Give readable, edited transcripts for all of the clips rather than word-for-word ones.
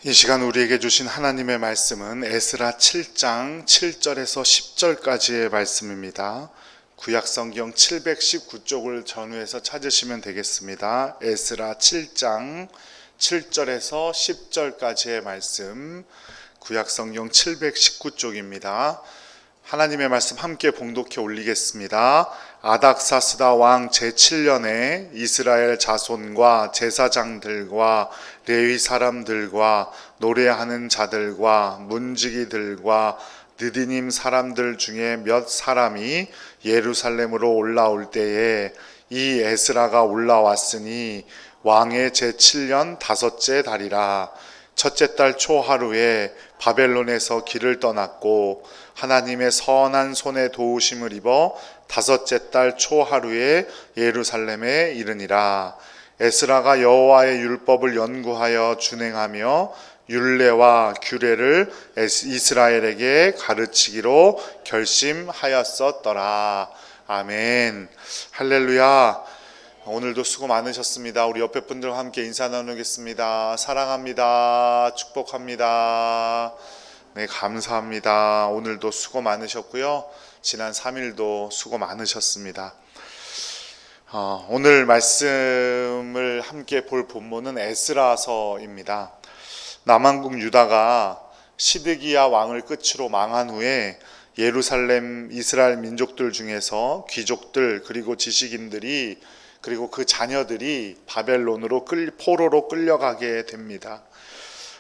이 시간 우리에게 주신 하나님의 말씀은 에스라 7장 7절에서 10절까지의 말씀입니다. 구약성경 719쪽을 전후해서 찾으시면 되겠습니다. 에스라 7장 7절에서 10절까지의 말씀, 구약성경 719쪽입니다. 하나님의 말씀 함께 봉독해 올리겠습니다. 아닥사스다 왕 제7년에 이스라엘 자손과 제사장들과 레위 사람들과 노래하는 자들과 문지기들과 느디님 사람들 중에 몇 사람이 예루살렘으로 올라올 때에 이 에스라가 올라왔으니 왕의 제7년 다섯째 달이라. 첫째 달 초하루에 바벨론에서 길을 떠났고 하나님의 선한 손에 도우심을 입어 다섯째 달 초하루에 예루살렘에 이르니라. 에스라가 여호와의 율법을 연구하여 준행하며 율례와 규례를 이스라엘에게 가르치기로 결심하였었더라. 아멘. 할렐루야. 오늘도 수고 많으셨습니다. 우리 옆에 분들과 함께 인사 나누겠습니다. 사랑합니다. 축복합니다. 네, 감사합니다. 오늘도 수고 많으셨고요. 지난 3일도 수고 많으셨습니다. 오늘 말씀을 함께 볼 본문은 에스라서입니다. 남왕국 유다가 시드기야 왕을 끝으로 망한 후에 예루살렘 이스라엘 민족들 중에서 귀족들 그리고 지식인들이 그리고 그 자녀들이 바벨론으로 포로로 끌려가게 됩니다.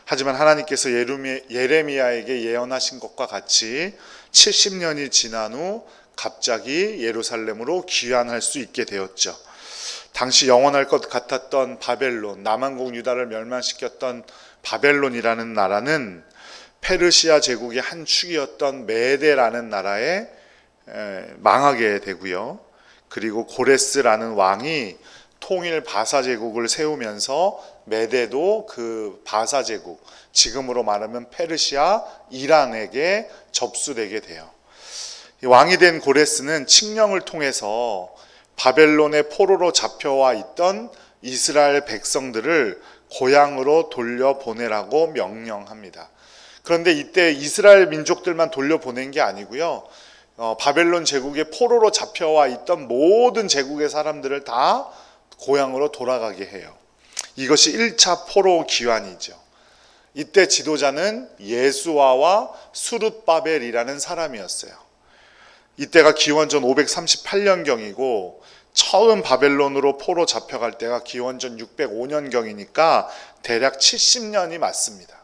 하지만 하나님께서 예레미야에게 예언하신 것과 같이 70년이 지난 후 갑자기 예루살렘으로 귀환할 수 있게 되었죠. 당시 영원할 것 같았던 바벨론, 남왕국 유다를 멸망시켰던 바벨론이라는 나라는 페르시아 제국의 한 축이었던 메데라는 나라에 망하게 되고요. 그리고 고레스라는 왕이 통일 바사 제국을 세우면서 메데도 그 바사 제국, 지금으로 말하면 페르시아, 이란에게 접수되게 돼요. 왕이 된 고레스는 칙령을 통해서 바벨론의 포로로 잡혀와 있던 이스라엘 백성들을 고향으로 돌려보내라고 명령합니다. 그런데 이때 이스라엘 민족들만 돌려보낸 게 아니고요. 바벨론 제국의 포로로 잡혀와 있던 모든 제국의 사람들을 다 고향으로 돌아가게 해요. 이것이 1차 포로 귀환이죠. 이때 지도자는 예수아와 수룻바벨이라는 사람이었어요. 이때가 기원전 538년경이고 처음 바벨론으로 포로 잡혀갈 때가 기원전 605년경이니까 대략 70년이 맞습니다.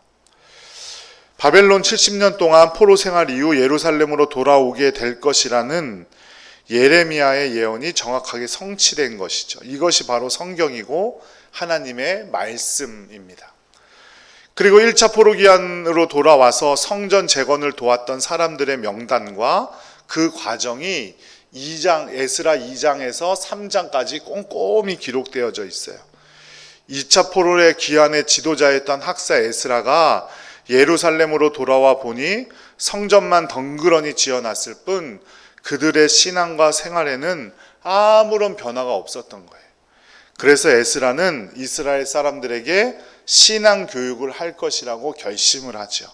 바벨론 70년 동안 포로 생활 이후 예루살렘으로 돌아오게 될 것이라는 예레미야의 예언이 정확하게 성취된 것이죠. 이것이 바로 성경이고 하나님의 말씀입니다. 그리고 1차 포로 귀환으로 돌아와서 성전 재건을 도왔던 사람들의 명단과 그 과정이 에스라 2장에서 3장까지 꼼꼼히 기록되어져 있어요. 2차 포로의 귀환의 지도자였던 학사 에스라가 예루살렘으로 돌아와 보니 성전만 덩그러니 지어놨을 뿐 그들의 신앙과 생활에는 아무런 변화가 없었던 거예요. 그래서 에스라는 이스라엘 사람들에게 신앙 교육을 할 것이라고 결심을 하죠.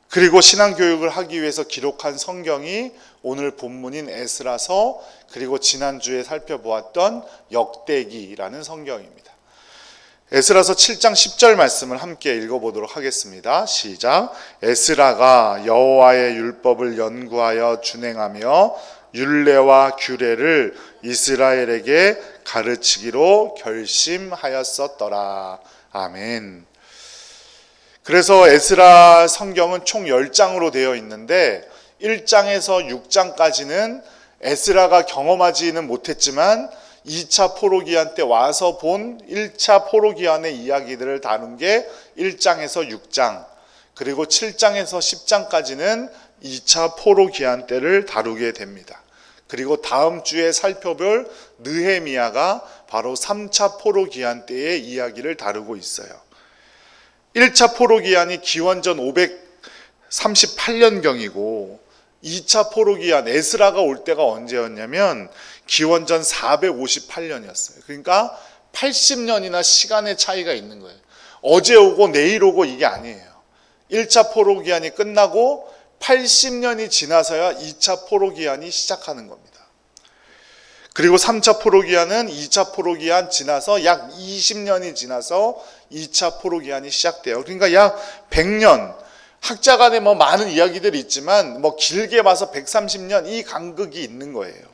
그리고 신앙 교육을 하기 위해서 기록한 성경이 오늘 본문인 에스라서, 그리고 지난주에 살펴보았던 역대기라는 성경입니다. 에스라서 7장 10절 말씀을 함께 읽어보도록 하겠습니다. 시작. 에스라가 여호와의 율법을 연구하여 준행하며 율례와 규례를 이스라엘에게 가르치기로 결심하였었더라. 아멘. 그래서 에스라 성경은 총 10장으로 되어 있는데 1장에서 6장까지는 에스라가 경험하지는 못했지만 2차 포로기한 때 와서 본 1차 포로기한의 이야기들을 다룬 게 1장에서 6장, 그리고 7장에서 10장까지는 2차 포로기한 때를 다루게 됩니다. 그리고 다음 주에 살펴볼 느헤미야가 바로 3차 포로기한 때의 이야기를 다루고 있어요. 1차 포로기한이 기원전 538년경이고 2차 포로기한 에스라가 올 때가 언제였냐면 기원전 458년이었어요. 그러니까 80년이나 시간의 차이가 있는 거예요. 어제 오고 내일 오고 이게 아니에요. 1차 포로기한이 끝나고 80년이 지나서야 2차 포로기한이 시작하는 겁니다. 그리고 3차 포로기한은 2차 포로기한 지나서 약 20년이 지나서 2차 포로기한이 시작돼요. 그러니까 약 100년, 학자 간에 많은 이야기들이 있지만 길게 봐서 130년 이 간극이 있는 거예요.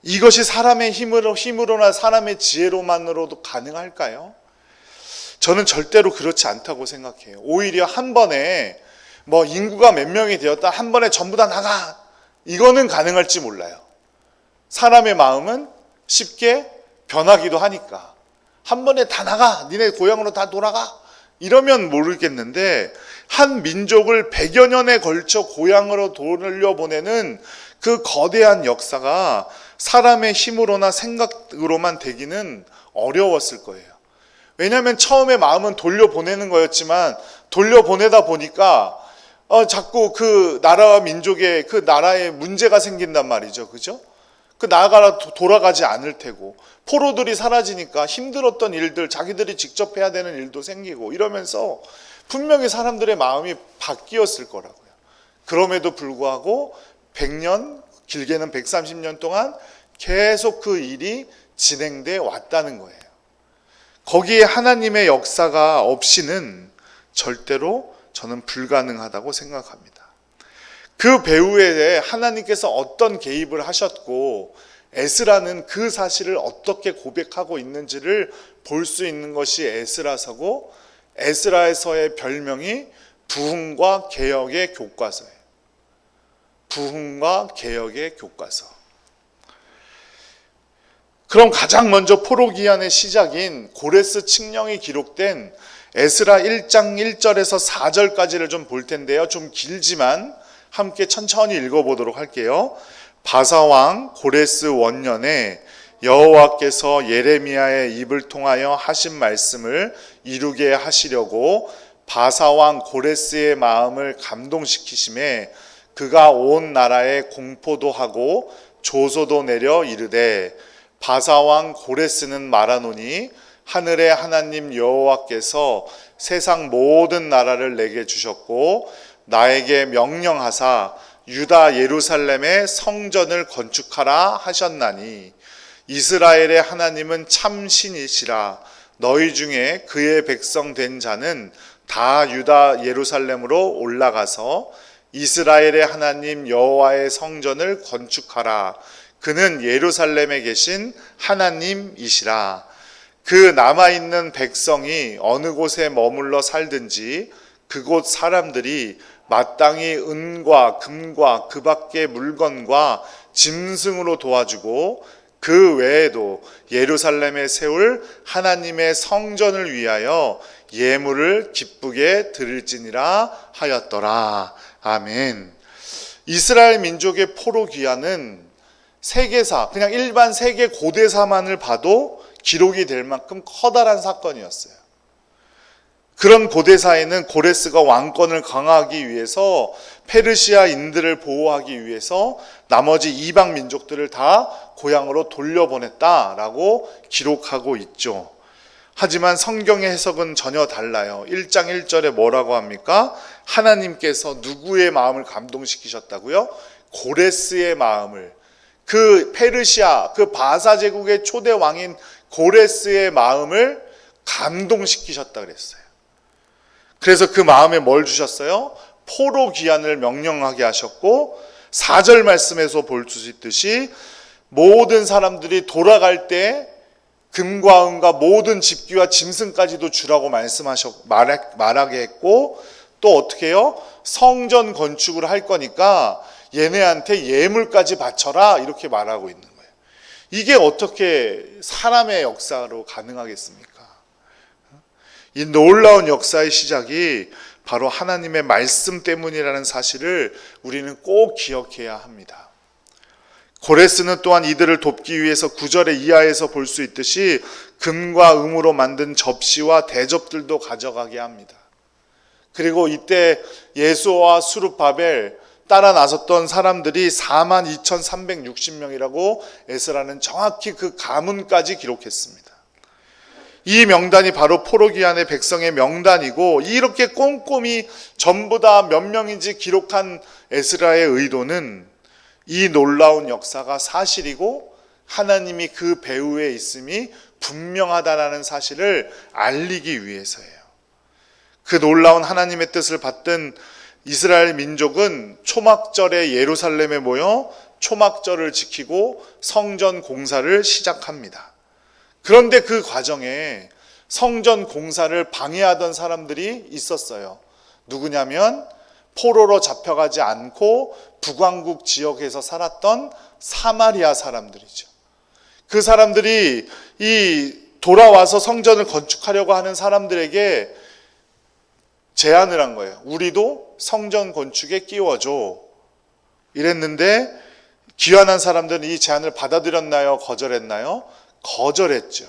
이것이 사람의 힘으로나 사람의 지혜로만으로도 가능할까요? 저는 절대로 그렇지 않다고 생각해요. 오히려 한 번에 인구가 몇 명이 되었다 한 번에 전부 다 나가, 이거는 가능할지 몰라요. 사람의 마음은 쉽게 변하기도 하니까 한 번에 다 나가, 니네 고향으로 다 돌아가, 이러면 모르겠는데 한 민족을 100여 년에 걸쳐 고향으로 돌려보내는 그 거대한 역사가 사람의 힘으로나 생각으로만 되기는 어려웠을 거예요. 왜냐하면 처음에 마음은 돌려보내는 거였지만 돌려보내다 보니까 자꾸 그 나라와 민족의 그 나라에 문제가 생긴단 말이죠. 그죠? 그 나라가 돌아가지 않을 테고, 포로들이 사라지니까 힘들었던 일들, 자기들이 직접 해야 되는 일도 생기고 이러면서 분명히 사람들의 마음이 바뀌었을 거라고요. 그럼에도 불구하고 100년, 길게는 130년 동안 계속 그 일이 진행돼 왔다는 거예요. 거기에 하나님의 역사가 없이는 절대로 저는 불가능하다고 생각합니다. 그 배후에 하나님께서 어떤 개입을 하셨고 에스라는 그 사실을 어떻게 고백하고 있는지를 볼 수 있는 것이 에스라서고, 에스라에서의 별명이 부흥과 개혁의 교과서예요. 부흥과 개혁의 교과서. 그럼 가장 먼저 포로기한의 시작인 고레스 칙령이 기록된 에스라 1장 1절에서 4절까지를 좀 볼 텐데요. 좀 길지만 함께 천천히 읽어보도록 할게요. 바사왕 고레스 원년에 여호와께서 예레미야의 입을 통하여 하신 말씀을 이루게 하시려고 바사왕 고레스의 마음을 감동시키심에 그가 온 나라에 공포도 하고 조소도 내려 이르되, 바사왕 고레스는 말하노니 하늘의 하나님 여호와께서 세상 모든 나라를 내게 주셨고 나에게 명령하사 유다 예루살렘에 성전을 건축하라 하셨나니, 이스라엘의 하나님은 참 신이시라. 너희 중에 그의 백성 된 자는 다 유다 예루살렘으로 올라가서 이스라엘의 하나님 여호와의 성전을 건축하라. 그는 예루살렘에 계신 하나님이시라. 그 남아있는 백성이 어느 곳에 머물러 살든지 그곳 사람들이 마땅히 은과 금과 그 밖의 물건과 짐승으로 도와주고, 그 외에도 예루살렘에 세울 하나님의 성전을 위하여 예물을 기쁘게 드릴지니라 하였더라. 아멘. 이스라엘 민족의 포로기한은 세계사, 그냥 일반 세계 고대사만을 봐도 기록이 될 만큼 커다란 사건이었어요. 그런 고대사에는 고레스가 왕권을 강화하기 위해서, 페르시아인들을 보호하기 위해서 나머지 이방 민족들을 다 고향으로 돌려보냈다라고 기록하고 있죠. 하지만 성경의 해석은 전혀 달라요. 1장 1절에 뭐라고 합니까? 하나님께서 누구의 마음을 감동시키셨다고요? 고레스의 마음을, 그 페르시아, 그 바사 제국의 초대 왕인 고레스의 마음을 감동시키셨다 그랬어요. 그래서 그 마음에 뭘 주셨어요? 포로 기한을 명령하게 하셨고, 4절 말씀에서 볼 수 있듯이 모든 사람들이 돌아갈 때 금과 은과 모든 집기와 짐승까지도 주라고 말하게 했고, 또 어떻게 해요? 성전 건축을 할 거니까 얘네한테 예물까지 바쳐라, 이렇게 말하고 있는 거예요. 이게 어떻게 사람의 역사로 가능하겠습니까? 이 놀라운 역사의 시작이 바로 하나님의 말씀 때문이라는 사실을 우리는 꼭 기억해야 합니다. 고레스는 또한 이들을 돕기 위해서 9절의 이하에서 볼 수 있듯이 금과 은으로 만든 접시와 대접들도 가져가게 합니다. 그리고 이때 예수와 수룹바벨 따라 나섰던 사람들이 42,360명이라고 에스라는 정확히 그 가문까지 기록했습니다. 이 명단이 바로 포로기한의 백성의 명단이고, 이렇게 꼼꼼히 전부 다 몇 명인지 기록한 에스라의 의도는 이 놀라운 역사가 사실이고 하나님이 그 배후에 있음이 분명하다라는 사실을 알리기 위해서예요. 그 놀라운 하나님의 뜻을 받든 이스라엘 민족은 초막절에 예루살렘에 모여 초막절을 지키고 성전 공사를 시작합니다. 그런데 그 과정에 성전 공사를 방해하던 사람들이 있었어요. 누구냐면 포로로 잡혀가지 않고 북왕국 지역에서 살았던 사마리아 사람들이죠. 그 사람들이 이 돌아와서 성전을 건축하려고 하는 사람들에게 제안을 한 거예요. 우리도 성전 건축에 끼워줘. 이랬는데 귀환한 사람들은 이 제안을 받아들였나요? 거절했나요? 거절했죠.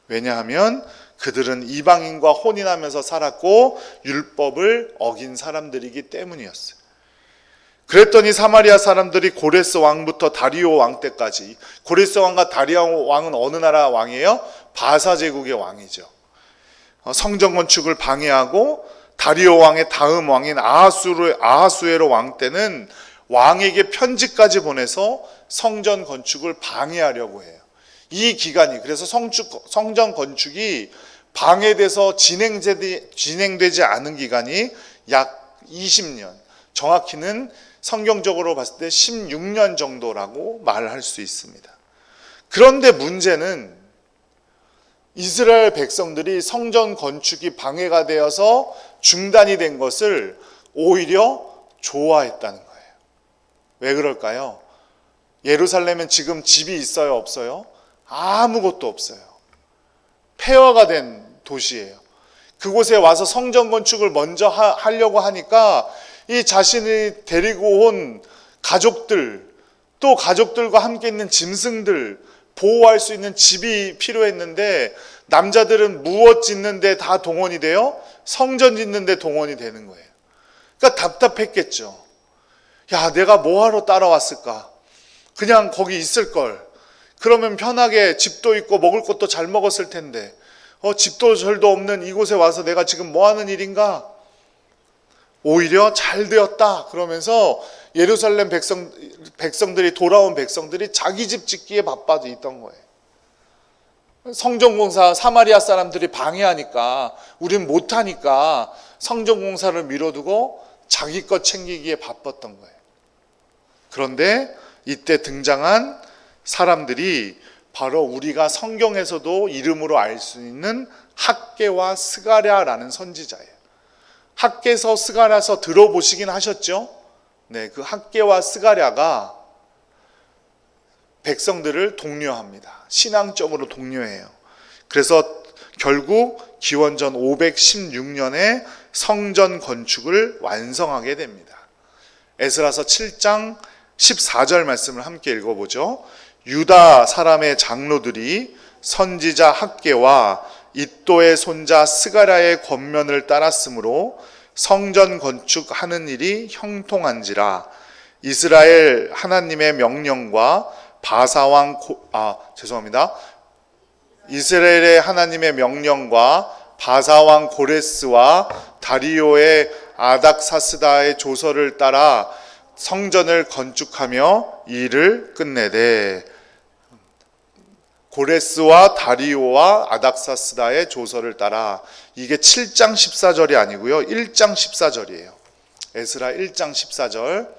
왜냐하면 그들은 이방인과 혼인하면서 살았고 율법을 어긴 사람들이기 때문이었어요. 그랬더니 사마리아 사람들이 고레스 왕부터 다리오 왕 때까지, 고레스 왕과 다리오 왕은 어느 나라 왕이에요? 바사 제국의 왕이죠. 성전 건축을 방해하고 다리오 왕의 다음 왕인 아하수에로 왕 때는 왕에게 편지까지 보내서 성전 건축을 방해하려고 해요. 이 기간이, 그래서 성전 건축이 방해돼서 진행되지 않은 기간이 약 20년, 정확히는 성경적으로 봤을 때 16년 정도라고 말할 수 있습니다. 그런데 문제는 이스라엘 백성들이 성전 건축이 방해가 되어서 중단이 된 것을 오히려 좋아했다는 거예요. 왜 그럴까요? 예루살렘엔 지금 집이 있어요, 없어요? 아무것도 없어요. 폐허가 된 도시예요. 그곳에 와서 성전 건축을 먼저 하려고 하니까 이 자신이 데리고 온 가족들, 또 가족들과 함께 있는 짐승들, 보호할 수 있는 집이 필요했는데 남자들은 무엇 짓는데 다 동원이 돼요? 성전 짓는데 동원이 되는 거예요. 그러니까 답답했겠죠. 야, 내가 뭐하러 따라왔을까? 그냥 거기 있을 걸. 그러면 편하게 집도 있고 먹을 것도 잘 먹었을 텐데 집도 절도 없는 이곳에 와서 내가 지금 뭐하는 일인가? 오히려 잘 되었다 그러면서 예루살렘 백성들이, 돌아온 백성들이 자기 집 짓기에 바빠져 있던 거예요. 성전공사 사마리아 사람들이 방해하니까, 우린 못하니까 성전공사를 미뤄두고 자기 것 챙기기에 바빴던 거예요. 그런데 이때 등장한 사람들이 바로 우리가 성경에서도 이름으로 알 수 있는 학개와 스가랴라는 선지자예요. 학개서 스가랴서 들어보시긴 하셨죠? 네, 그 학개와 스가랴가 백성들을 독려합니다. 신앙적으로 독려해요. 그래서 결국 기원전 516년에 성전 건축을 완성하게 됩니다. 에스라서 7장 14절 말씀을 함께 읽어보죠. 유다 사람의 장로들이 선지자 학개와 id도의 손자 스가랴의 권면을 따랐으므로 성전 건축하는 일이 형통한지라. 이스라엘 하나님의 명령과 이스라엘의 하나님의 명령과 바사왕 고레스와 다리오의 아닥사스다의 조서를 따라 성전을 건축하며 일을 끝내되. 고레스와 다리오와 아닥사스다의 조서를 따라, 이게 7장 14절이 아니고요 1장 14절이에요. 에스라 1장 14절.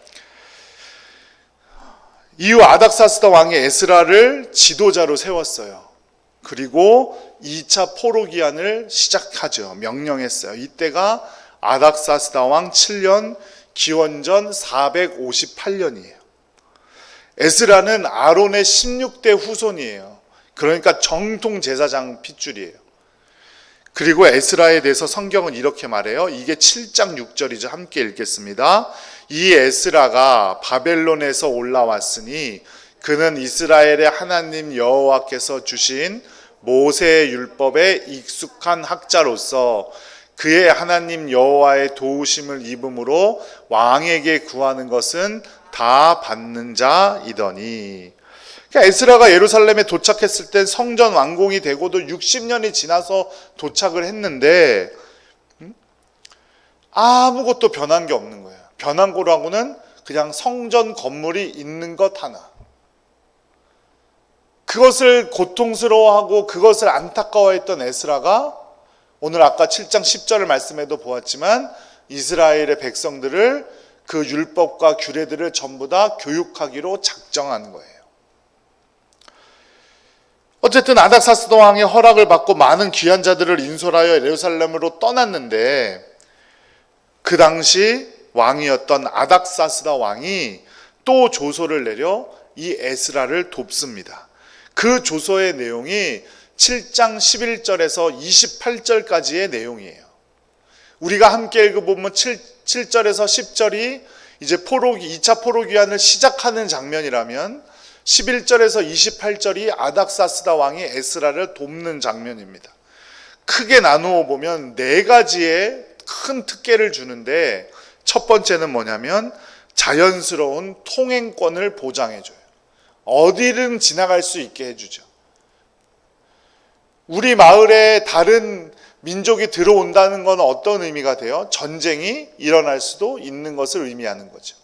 이후 아닥사스다 왕이 에스라를 지도자로 세웠어요. 그리고 2차 포로기한을 시작하죠. 명령했어요. 이때가 아닥사스다 왕 7년 기원전 458년이에요. 에스라는 아론의 16대 후손이에요. 그러니까 정통 제사장 핏줄이에요. 그리고 에스라에 대해서 성경은 이렇게 말해요. 이게 7장 6절이죠. 함께 읽겠습니다. 이 에스라가 바벨론에서 올라왔으니 그는 이스라엘의 하나님 여호와께서 주신 모세의 율법에 익숙한 학자로서 그의 하나님 여호와의 도우심을 입음으로 왕에게 구하는 것은 다 받는 자이더니. 그러니까 에스라가 예루살렘에 도착했을 땐 성전 완공이 되고도 60년이 지나서 도착을 했는데 아무것도 변한 게 없는 거예요. 변한 거라고는 그냥 성전 건물이 있는 것 하나. 그것을 고통스러워하고 그것을 안타까워했던 에스라가 오늘 아까 7장 10절을 말씀에도 보았지만 이스라엘의 백성들을 그 율법과 규례들을 전부 다 교육하기로 작정한 거예요. 어쨌든 아닥사스다 왕의 허락을 받고 많은 귀한 자들을 인솔하여 예루살렘으로 떠났는데 그 당시 왕이었던 아닥사스다 왕이 또 조서를 내려 이 에스라를 돕습니다. 그 조서의 내용이 7장 11절에서 28절까지의 내용이에요. 우리가 함께 읽어보면 7절에서 10절이 이제 2차 포로기한을 시작하는 장면이라면 11절에서 28절이 아닥사스다 왕이 에스라를 돕는 장면입니다. 크게 나누어 보면 4가지의 큰 특혜를 주는데 첫 번째는 뭐냐면 자연스러운 통행권을 보장해줘요. 어디든 지나갈 수 있게 해주죠. 우리 마을에 다른 민족이 들어온다는 건 어떤 의미가 돼요? 전쟁이 일어날 수도 있는 것을 의미하는 거죠.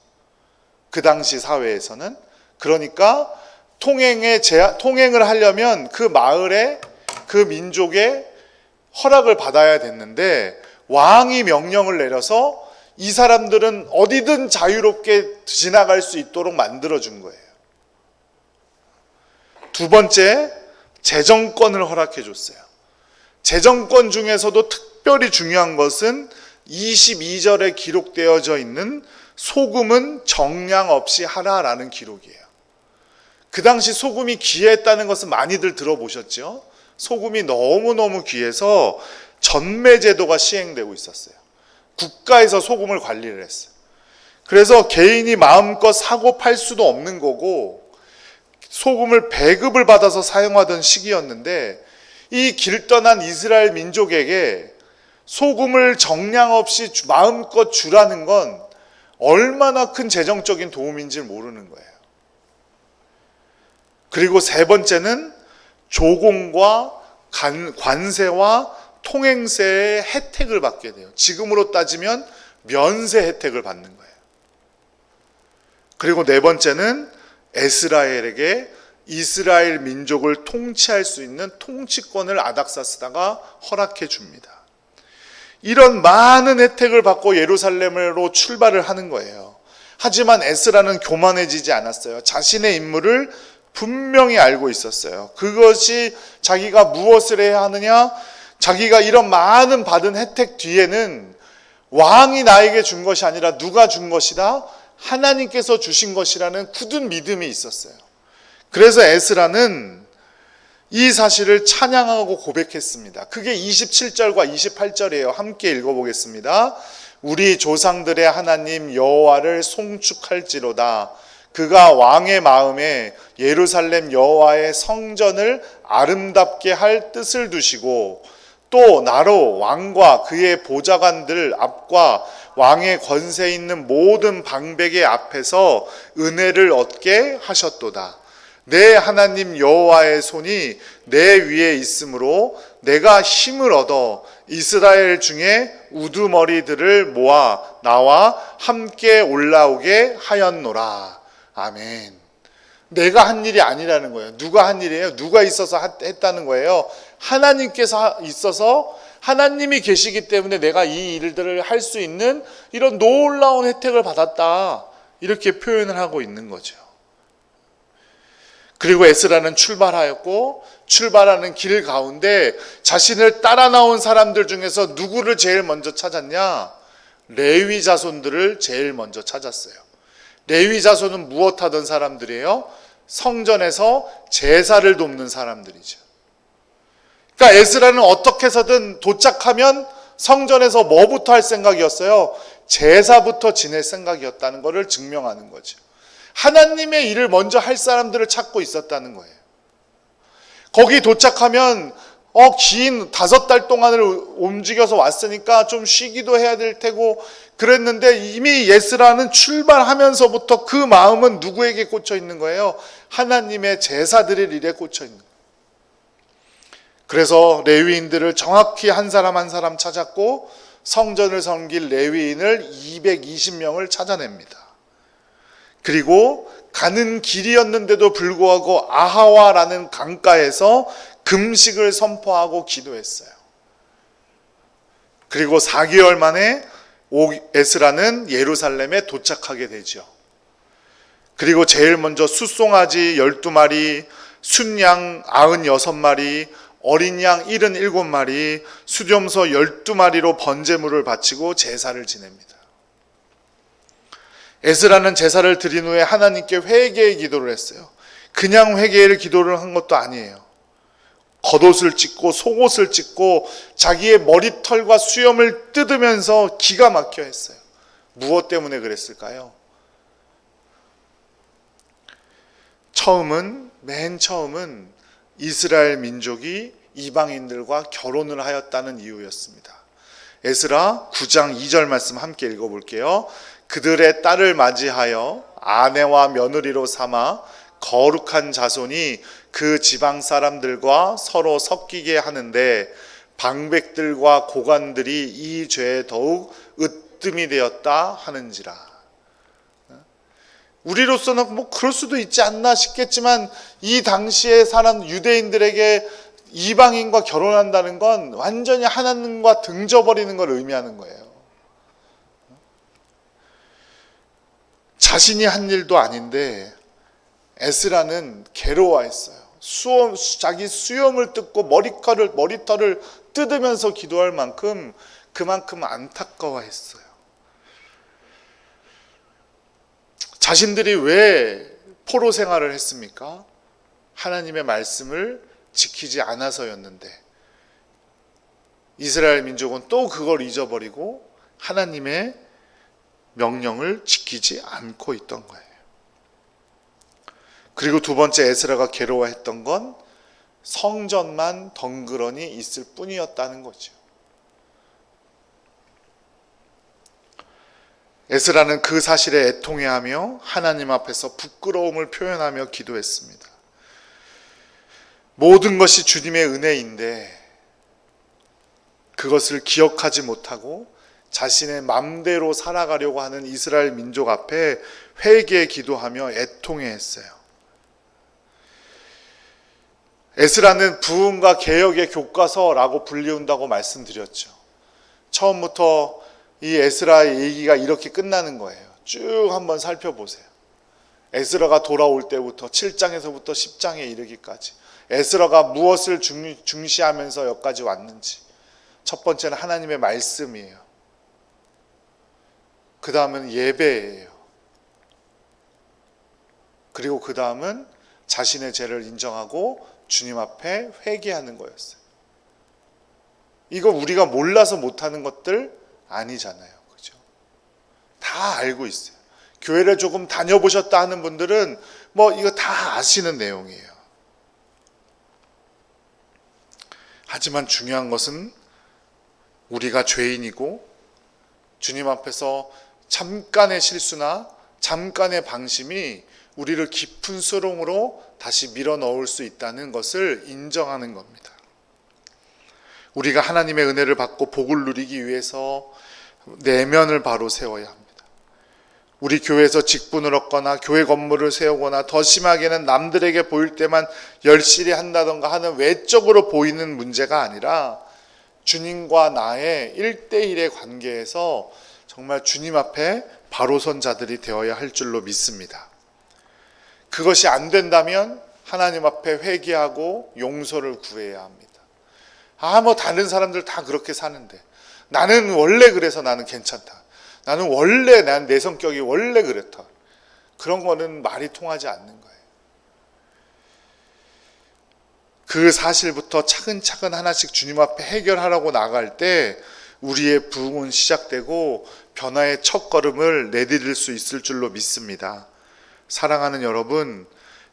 그 당시 사회에서는. 그러니까 통행을 하려면 그 마을에 그 민족의 허락을 받아야 됐는데 왕이 명령을 내려서 이 사람들은 어디든 자유롭게 지나갈 수 있도록 만들어준 거예요. 두 번째, 재정권을 허락해 줬어요. 재정권 중에서도 특별히 중요한 것은 22절에 기록되어져 있는 소금은 정량 없이 하라라는 기록이에요. 그 당시 소금이 귀했다는 것은 많이들 들어보셨죠? 소금이 너무너무 귀해서 전매제도가 시행되고 있었어요. 국가에서 소금을 관리를 했어요. 그래서 개인이 마음껏 사고 팔 수도 없는 거고 소금을 배급을 받아서 사용하던 시기였는데 이 길 떠난 이스라엘 민족에게 소금을 정량 없이 마음껏 주라는 건 얼마나 큰 재정적인 도움인지 모르는 거예요. 그리고 세 번째는 조공과 관세와 통행세의 혜택을 받게 돼요. 지금으로 따지면 면세 혜택을 받는 거예요. 그리고 네 번째는 에스라엘에게 이스라엘 민족을 통치할 수 있는 통치권을 아닥사스다가 허락해 줍니다. 이런 많은 혜택을 받고 예루살렘으로 출발을 하는 거예요. 하지만 에스라는 교만해지지 않았어요. 자신의 임무를 분명히 알고 있었어요. 그것이 자기가 무엇을 해야 하느냐? 자기가 이런 많은 받은 혜택 뒤에는 왕이 나에게 준 것이 아니라 누가 준 것이다? 하나님께서 주신 것이라는 굳은 믿음이 있었어요. 그래서 에스라는 이 사실을 찬양하고 고백했습니다. 그게 27절과 28절이에요. 함께 읽어보겠습니다. 우리 조상들의 하나님 여호와를 송축할지로다. 그가 왕의 마음에 예루살렘 여호와의 성전을 아름답게 할 뜻을 두시고 또 나로 왕과 그의 보좌관들 앞과 왕의 권세 있는 모든 방백의 앞에서 은혜를 얻게 하셨도다. 내 하나님 여호와의 손이 내 위에 있으므로 내가 힘을 얻어 이스라엘 중에 우두머리들을 모아 나와 함께 올라오게 하였노라. 아멘. 내가 한 일이 아니라는 거예요. 누가 한 일이에요? 누가 있어서 했다는 거예요? 하나님께서 있어서 하나님이 계시기 때문에 내가 이 일들을 할 수 있는 이런 놀라운 혜택을 받았다. 이렇게 표현을 하고 있는 거죠. 그리고 에스라는 출발하였고 출발하는 길 가운데 자신을 따라 나온 사람들 중에서 누구를 제일 먼저 찾았냐? 레위 자손들을 제일 먼저 찾았어요. 레위 자손은 무엇 하던 사람들이에요? 성전에서 제사를 돕는 사람들이죠. 그러니까 에스라는 어떻게 해서든 도착하면 성전에서 뭐부터 할 생각이었어요? 제사부터 지낼 생각이었다는 것을 증명하는 거죠. 하나님의 일을 먼저 할 사람들을 찾고 있었다는 거예요. 거기 도착하면 긴 5달 동안을 움직여서 왔으니까 좀 쉬기도 해야 될 테고 그랬는데 이미 에스라는 출발하면서부터 그 마음은 누구에게 꽂혀 있는 거예요? 하나님의 제사 드릴 일에 꽂혀 있는 거예요. 그래서 레위인들을 정확히 한 사람 한 사람 찾았고 성전을 섬길 레위인을 220명을 찾아냅니다. 그리고 가는 길이었는데도 불구하고 아하와라는 강가에서 금식을 선포하고 기도했어요. 그리고 4개월 만에 에스라는 예루살렘에 도착하게 되죠. 그리고 제일 먼저 숫송아지 12마리, 순양 96마리, 어린 양 77마리, 수렴소 12마리로 번제물을 바치고 제사를 지냅니다. 에스라는 제사를 드린 후에 하나님께 회개의 기도를 했어요. 그냥 회개의 기도를 한 것도 아니에요. 겉옷을 찢고 속옷을 찢고 자기의 머리털과 수염을 뜯으면서 기가 막혀 했어요. 무엇 때문에 그랬을까요? 맨 처음은 이스라엘 민족이 이방인들과 결혼을 하였다는 이유였습니다. 에스라 9장 2절 말씀 함께 읽어볼게요. 그들의 딸을 맞이하여 아내와 며느리로 삼아 거룩한 자손이 그 지방 사람들과 서로 섞이게 하는데 방백들과 고관들이 이 죄에 더욱 으뜸이 되었다 하는지라. 우리로서는 그럴 수도 있지 않나 싶겠지만 이 당시에 사는 유대인들에게 이방인과 결혼한다는 건 완전히 하나님과 등져버리는 걸 의미하는 거예요. 자신이 한 일도 아닌데 에스라는 괴로워했어요. 자기 수염을 뜯고 머리털을 뜯으면서 기도할 만큼 그만큼 안타까워했어요. 자신들이 왜 포로 생활을 했습니까? 하나님의 말씀을 지키지 않아서였는데 이스라엘 민족은 또 그걸 잊어버리고 하나님의 명령을 지키지 않고 있던 거예요. 그리고 두 번째 에스라가 괴로워했던 건 성전만 덩그러니 있을 뿐이었다는 거죠. 에스라는 그 사실에 애통해하며 하나님 앞에서 부끄러움을 표현하며 기도했습니다. 모든 것이 주님의 은혜인데 그것을 기억하지 못하고 자신의 맘대로 살아가려고 하는 이스라엘 민족 앞에 회개에 기도하며 애통해했어요. 에스라는 부흥과 개혁의 교과서라고 불리운다고 말씀드렸죠. 처음부터 이 에스라의 얘기가 이렇게 끝나는 거예요. 쭉 한번 살펴보세요. 에스라가 돌아올 때부터 7장에서부터 10장에 이르기까지 에스라가 무엇을 중시하면서 여기까지 왔는지. 첫 번째는 하나님의 말씀이에요. 그 다음은 예배예요. 그리고 그 다음은 자신의 죄를 인정하고 주님 앞에 회개하는 거였어요. 이거 우리가 몰라서 못하는 것들 아니잖아요. 그죠? 다 알고 있어요. 교회를 조금 다녀보셨다 하는 분들은 이거 다 아시는 내용이에요. 하지만 중요한 것은 우리가 죄인이고 주님 앞에서 잠깐의 실수나 잠깐의 방심이 우리를 깊은 수렁으로 다시 밀어넣을 수 있다는 것을 인정하는 겁니다. 우리가 하나님의 은혜를 받고 복을 누리기 위해서 내면을 바로 세워야 합니다. 우리 교회에서 직분을 얻거나 교회 건물을 세우거나 더 심하게는 남들에게 보일 때만 열심히 한다던가 하는 외적으로 보이는 문제가 아니라 주님과 나의 1대1의 관계에서 정말 주님 앞에 바로 선 자들이 되어야 할 줄로 믿습니다. 그것이 안 된다면 하나님 앞에 회개하고 용서를 구해야 합니다. 다른 사람들 다 그렇게 사는데 나는 원래 그래서 나는 괜찮다. 난 내 성격이 원래 그렇다. 그런 거는 말이 통하지 않는 거예요. 그 사실부터 차근차근 하나씩 주님 앞에 해결하라고 나갈 때 우리의 부흥은 시작되고 변화의 첫걸음을 내디딜 수 있을 줄로 믿습니다. 사랑하는 여러분,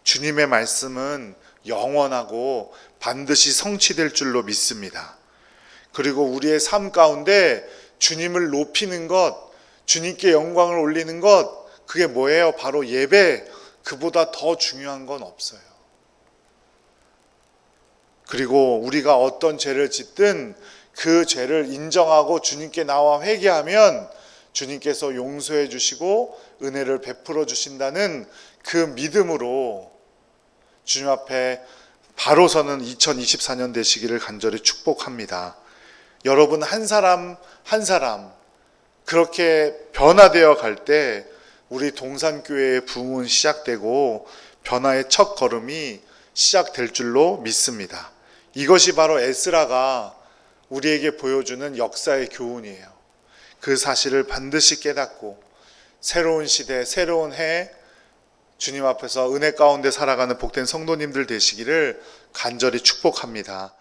주님의 말씀은 영원하고 반드시 성취될 줄로 믿습니다. 그리고 우리의 삶 가운데 주님을 높이는 것, 주님께 영광을 올리는 것, 그게 뭐예요? 바로 예배. 그보다 더 중요한 건 없어요. 그리고 우리가 어떤 죄를 짓든 그 죄를 인정하고 주님께 나와 회개하면 주님께서 용서해 주시고 은혜를 베풀어 주신다는 그 믿음으로 주님 앞에 바로 서는 2024년 되시기를 간절히 축복합니다. 여러분 한 사람 한 사람 그렇게 변화되어 갈 때 우리 동산교회의 부흥은 시작되고 변화의 첫 걸음이 시작될 줄로 믿습니다. 이것이 바로 에스라가 우리에게 보여주는 역사의 교훈이에요. 그 사실을 반드시 깨닫고 새로운 시대, 새로운 해 주님 앞에서 은혜 가운데 살아가는 복된 성도님들 되시기를 간절히 축복합니다.